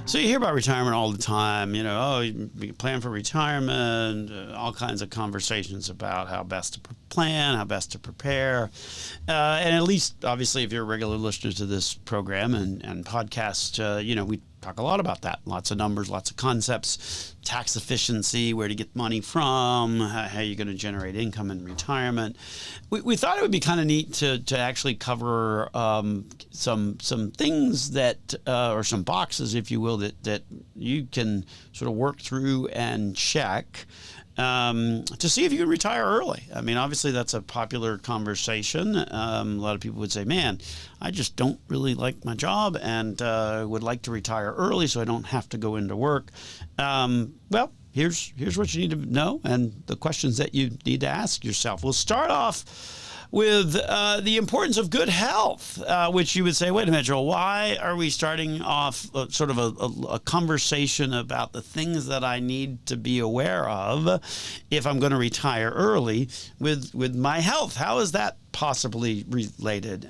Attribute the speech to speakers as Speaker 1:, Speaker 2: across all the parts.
Speaker 1: So you hear about retirement all the time, oh, you plan for retirement, all kinds of conversations about how best to plan, how best to prepare. And at least, obviously, if you're a regular listener to this program and podcast, we talk a lot about that. Lots of numbers, lots of concepts, tax efficiency, where to get money from, how you're going to generate income in retirement. We thought it would be kind of neat to actually cover some things that, or some boxes, if you will, that you can sort of work through and check to see if you can retire early. I mean, obviously that's a popular conversation. A lot of people would say, man, I just don't really like my job and would like to retire early so I don't have to go into work. Well, here's what you need to know and the questions that you need to ask yourself. We'll start off with the importance of good health, which you would say, wait a minute, Joel, why are we starting off sort of a conversation about the things that I need to be aware of if I'm going to retire early with my health? How is that possibly related?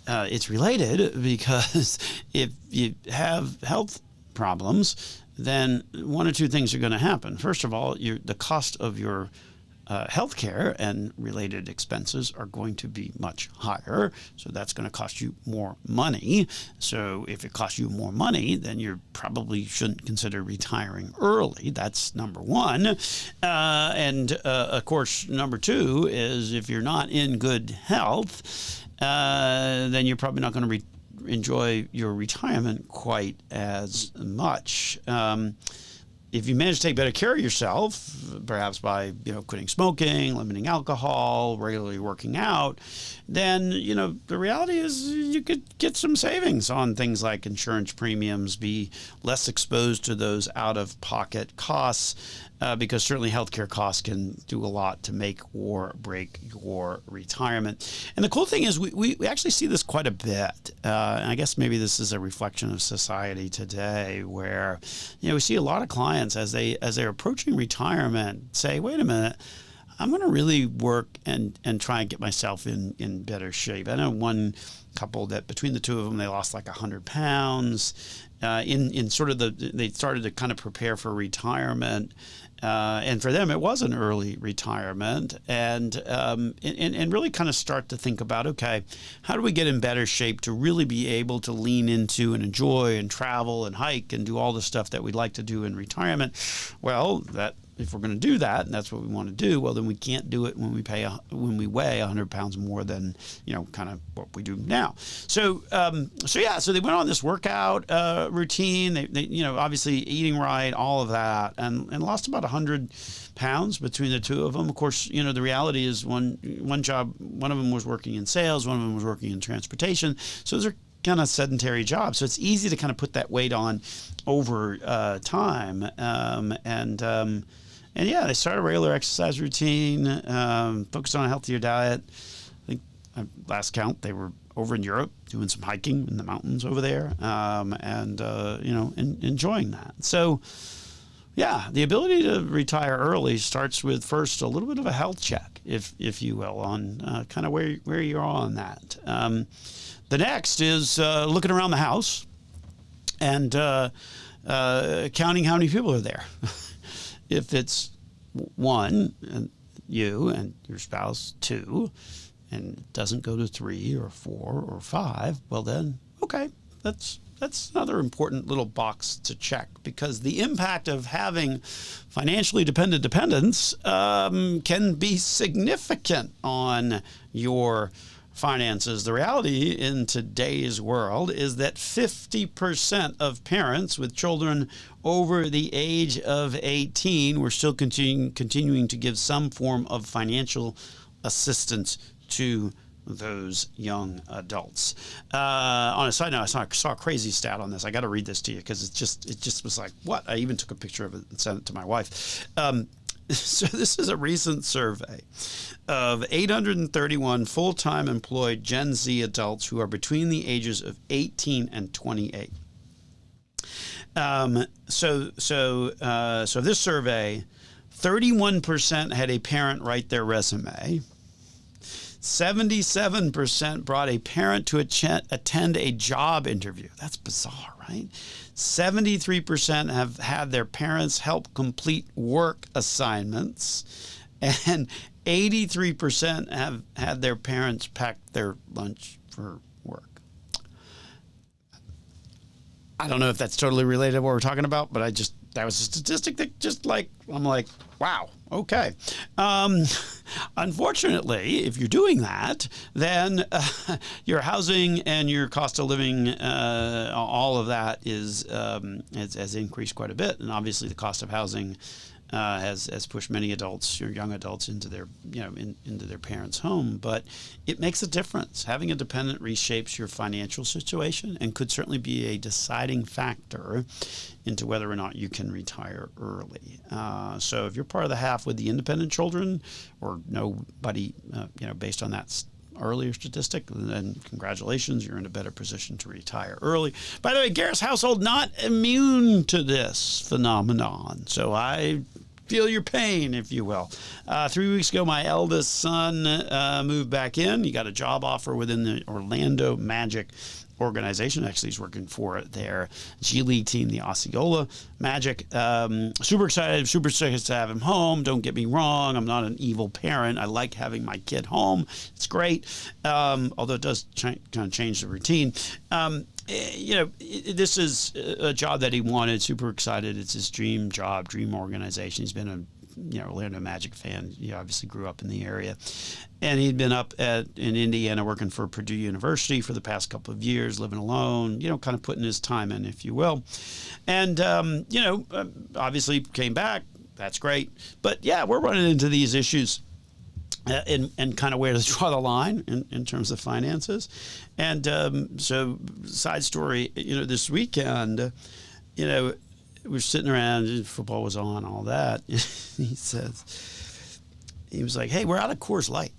Speaker 1: It's related because if you have health problems, then one or two things are going to happen. First of all, the cost of your healthcare and related expenses are going to be much higher. So that's going to cost you more money. So if it costs you more money, then you probably shouldn't consider retiring early. That's number one. Of course, number two is if you're not in good health, then you're probably not going to enjoy your retirement quite as much. If you manage to take better care of yourself, perhaps by quitting smoking, limiting alcohol, regularly working out, then the reality is you could get some savings on things like insurance premiums, be less exposed to those out-of-pocket costs, because certainly healthcare costs can do a lot to make or break your retirement. And the cool thing is we actually see this quite a bit. And I guess maybe this is a reflection of society today where we see a lot of clients as they're approaching retirement say, wait a minute, I'm going to really work and try and get myself in better shape. I know one couple that between the two of them, they lost like 100 pounds in sort of they started to kind of prepare for retirement. And for them, it was an early retirement and really kind of start to think about, okay, how do we get in better shape to really be able to lean into and enjoy and travel and hike and do all the stuff that we'd like to do in retirement? Well, if we're going to do that, and that's what we want to do, well, then we can't do it when we weigh 100 pounds more than, kind of what we do now. So they went on this workout routine. They obviously eating right, all of that, and lost about 100 pounds between the two of them. Of course, the reality is one job, one of them was working in sales, one of them was working in transportation. So those are kind of sedentary jobs. So it's easy to kind of put that weight on over time. And they started a regular exercise routine, focused on a healthier diet. I think last count, they were over in Europe doing some hiking in the mountains over there, enjoying that. So, the ability to retire early starts with first a little bit of a health check, if you will, on kind of where you're on that. The next is looking around the house and counting how many people are there. If it's one, and you and your spouse, two, and it doesn't go to 3 or 4 or 5, well then, okay, that's another important little box to check, because the impact of having financially dependent dependents can be significant on your finances. The reality in today's world is that 50% of parents with children over the age of 18 were still continuing to give some form of financial assistance to those young adults. On a side note, I saw a crazy stat on this. I got to read this to you because it just was like, what? I even took a picture of it and sent it to my wife. So this is a recent survey of 831 full-time employed Gen Z adults who are between the ages of 18 and 28. So this survey, 31% had a parent write their resume. 77% brought a parent to attend a job interview. That's bizarre, right? 73% have had their parents help complete work assignments, and 83% have had their parents pack their lunch for work. I don't know if that's totally related to what we're talking about, but that was a statistic that I'm like, wow, okay. Unfortunately, if you're doing that, then your housing and your cost of living, all of that has increased quite a bit. And obviously the cost of housing has pushed many adults or young adults into their into their parents' home, but it makes a difference. Having a dependent reshapes your financial situation and could certainly be a deciding factor into whether or not you can retire early. So if you're part of the half with the independent children, or nobody, based on that earlier statistic, then congratulations, you're in a better position to retire early. By the way, Garris household not immune to this phenomenon, so I feel your pain, if you will. 3 weeks ago, my eldest son moved back in. He got a job offer within the Orlando Magic organization. Actually, he's working for their G League team, the Osceola Magic. Super excited to have him home. Don't get me wrong, I'm not an evil parent. I like having my kid home. It's great, although it does kind of change the routine. This is a job that he wanted. Super excited. It's his dream job, dream organization. He's been a Orlando Magic fan. He obviously grew up in the area, and he'd been up in Indiana working for Purdue University for the past couple of years, living alone, kind of putting his time in, if you will. And obviously came back. That's great. But yeah, we're running into these issues and kind of where to draw the line in terms of finances. And so side story, this weekend, we were sitting around, football was on, all that. He was like, "Hey, we're out of Coors Light."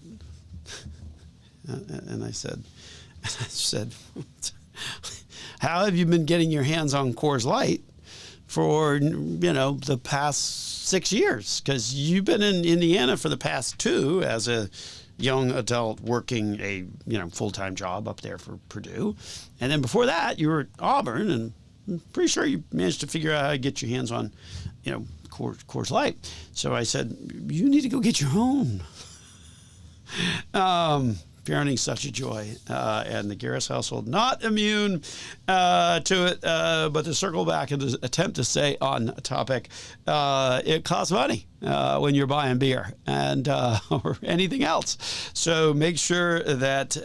Speaker 1: And I said, "How have you been getting your hands on Coors Light for, the past 6 years? Because you've been in Indiana for the past 2 as a young adult working a, full-time job up there for Purdue. And then before that, you were at Auburn, and I'm pretty sure you managed to figure out how to get your hands on, Coors Light." So I said, "You need to go get your own." Parenting's such a joy, and the Garris household not immune to it. But to circle back and to attempt to stay on topic, it costs money when you're buying beer and or anything else. So make sure that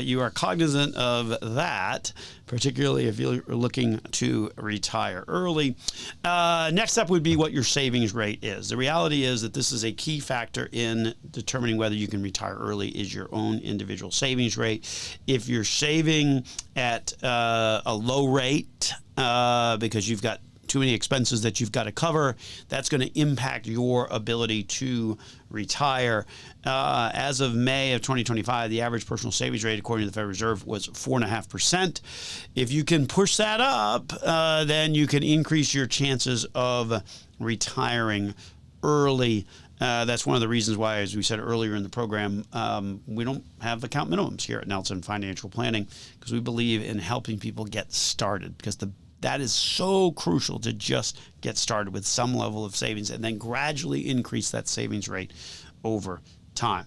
Speaker 1: you are cognizant of that, particularly if you're looking to retire early. Next up would be what your savings rate is. The reality is that this is a key factor in determining whether you can retire early is your own individual savings rate. If you're saving at a low rate because you've got too many expenses that you've got to cover, that's going to impact your ability to retire. As of May of 2025, the average personal savings rate, according to the Federal Reserve, was 4.5%. If you can push that up, then you can increase your chances of retiring early. That's one of the reasons why, as we said earlier in the program, we don't have account minimums here at Nelson Financial Planning, because we believe in helping people get started, because that is so crucial, to just get started with some level of savings and then gradually increase that savings rate over time.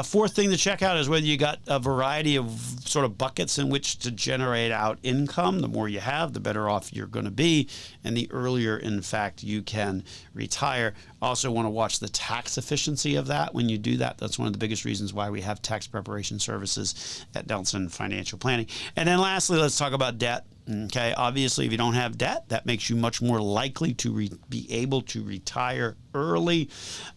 Speaker 1: Fourth thing to check out is whether you got a variety of sort of buckets in which to generate out income. The more you have, the better off you're going to be, and the earlier, in fact, you can retire. Also want to watch the tax efficiency of that when you do that. That's one of the biggest reasons why we have tax preparation services at Nelson Financial Planning. And then lastly, let's talk about debt. Okay, obviously, if you don't have debt, that makes you much more likely to be able to retire early.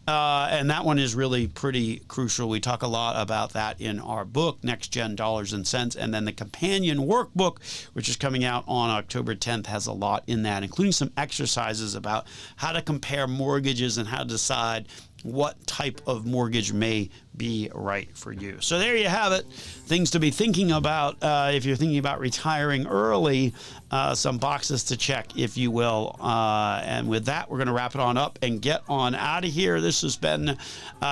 Speaker 1: And that one is really pretty crucial. We talk a lot about that in our book, Next Gen Dollars and Cents. And then the companion workbook, which is coming out on October 10th, has a lot in that, including some exercises about how to compare mortgages and how to decide what type of mortgage may be right for you. So there you have it. Things to be thinking about if you're thinking about retiring early. Some boxes to check, if you will. And with that, we're going to wrap it on up and get on out of here. This has been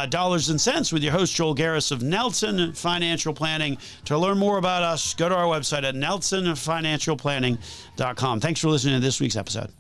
Speaker 1: Dollars and Cents with your host, Joel Garris of Nelson Financial Planning. To learn more about us, go to our website at nelsonfinancialplanning.com. Thanks for listening to this week's episode.